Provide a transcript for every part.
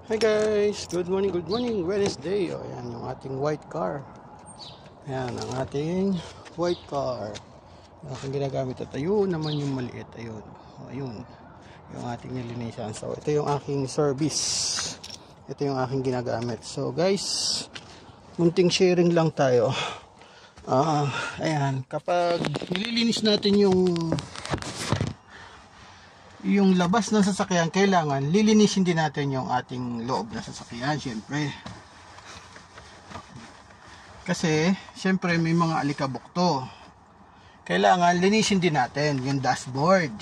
Hi guys, good morning, Wednesday. O, ayan yung ating white car. Ayan ang ating white car. Yung aking ginagamit at ayun naman yung maliit. Ayun, o, ayun yung ating nilinisan. So ito yung aking service. Ito yung aking ginagamit. So guys, munting sharing lang tayo. Ayan, kapag nililinis natin yung labas ng sasakyan, kailangan lilinisin din natin yung ating loob ng sasakyan, syempre. Kasi syempre may mga alikabok to. Kailangan linisin din natin yung dashboard.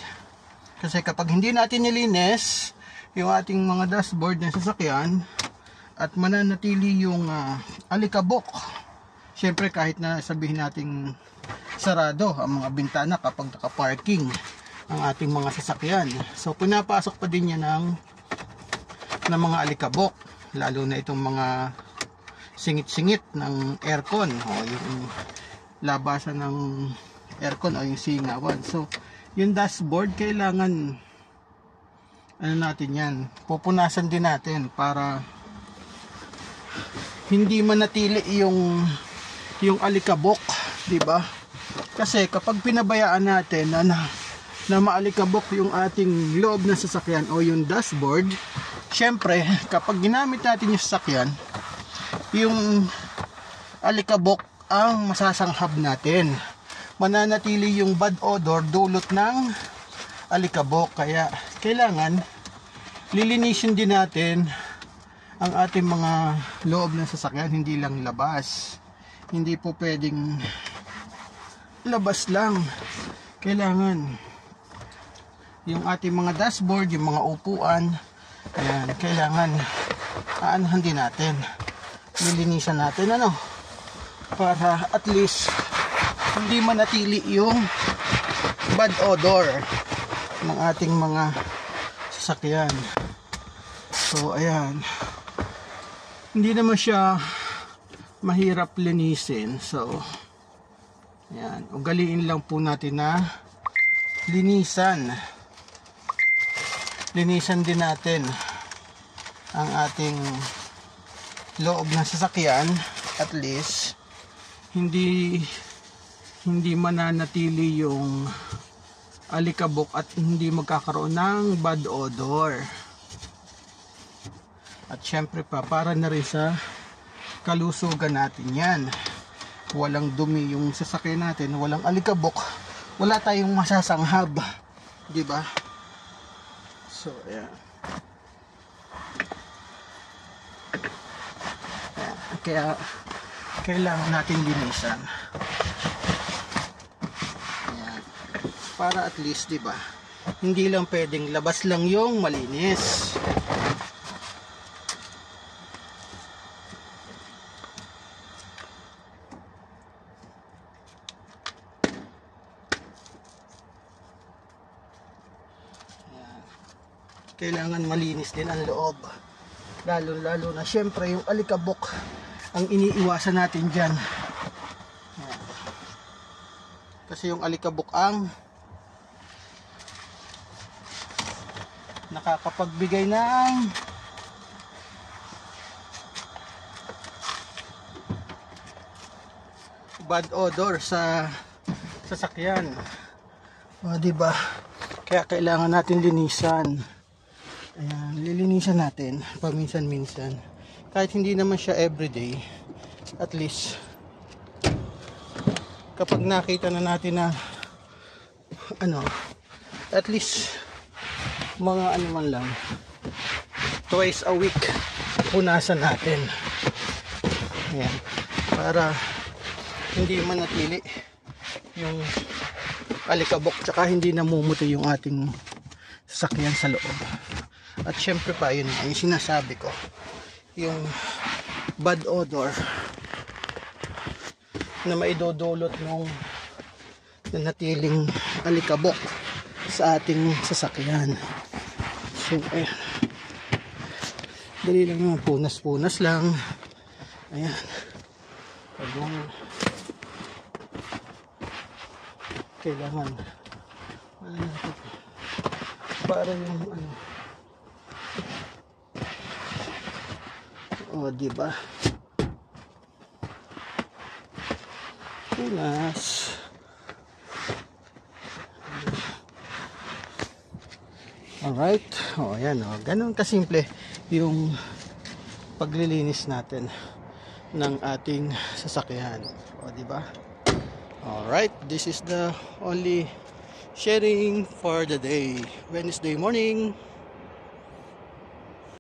Kasi kapag hindi natin nilinis yung ating mga dashboard ng sasakyan at mananatili yung alikabok, syempre kahit na sabihin nating sarado ang mga bintana kapag naka-parking ang ating mga sasakyan, so pinapasok pa din yan ng mga alikabok, lalo na itong mga singit-singit ng aircon o yung labasan ng aircon o yung singawan. So yung dashboard kailangan natin yan, pupunasan din natin para hindi manatili yung alikabok, di ba? Kasi kapag pinabayaan natin na maalikabok yung ating loob ng sasakyan o yung dashboard, syempre kapag ginamit natin yung sasakyan, yung alikabok ang masasanghab natin, mananatili yung bad odor dulot ng alikabok. Kaya kailangan lilinisin din natin ang ating mga loob ng sasakyan, hindi lang labas. Hindi po pwedeng labas lang, kailangan yung ating mga dashboard, yung mga upuan, ayan, kailangan aanahan din natin, nilinisan natin para at least hindi manatili yung bad odor ng ating mga sasakyan. So ayan, hindi naman siya mahirap linisin. So ayan, ugaliin lang po natin na linisan din natin ang ating loob ng sasakyan, at least hindi mananatili yung alikabok at hindi magkakaroon ng bad odor. At syempre pa, para na rin sa kalusugan natin yan, walang dumi yung sasakyan natin, walang alikabok, wala tayong masasanghab, di ba? So ayan. Kaya kailangan natin linisan. Ayan. Para at least, di ba, hindi lang pwedeng labas lang yung malinis. Kailangan malinis din ang loob, lalo na syempre yung alikabok ang iniiwasan natin dyan. Kasi yung alikabok ang nakakapagbigay ng bad odor sa sasakyan, o diba? Kaya kailangan natin linisan. Ayan, lilinisan natin paminsan-minsan. Kahit hindi naman siya everyday, at least kapag nakita na natin na at least mga man lang, twice a week punasan natin. Ayan, para hindi manatili yung alikabok, tsaka hindi namumuti yung ating sasakyan sa loob. At syempre pa, yun yung sinasabi ko, yung bad odor na maidudulot ng nanatiling alikabok sa ating sasakyan. So ayan, dali lang naman, punas-punas lang. Ayan, kailangan para yung O, di ba? Punas. Alright. O, yan o. Ganun kasimple yung paglilinis natin ng ating sasakyan. O, di ba? Alright. This is the only sharing for the day. Wednesday morning.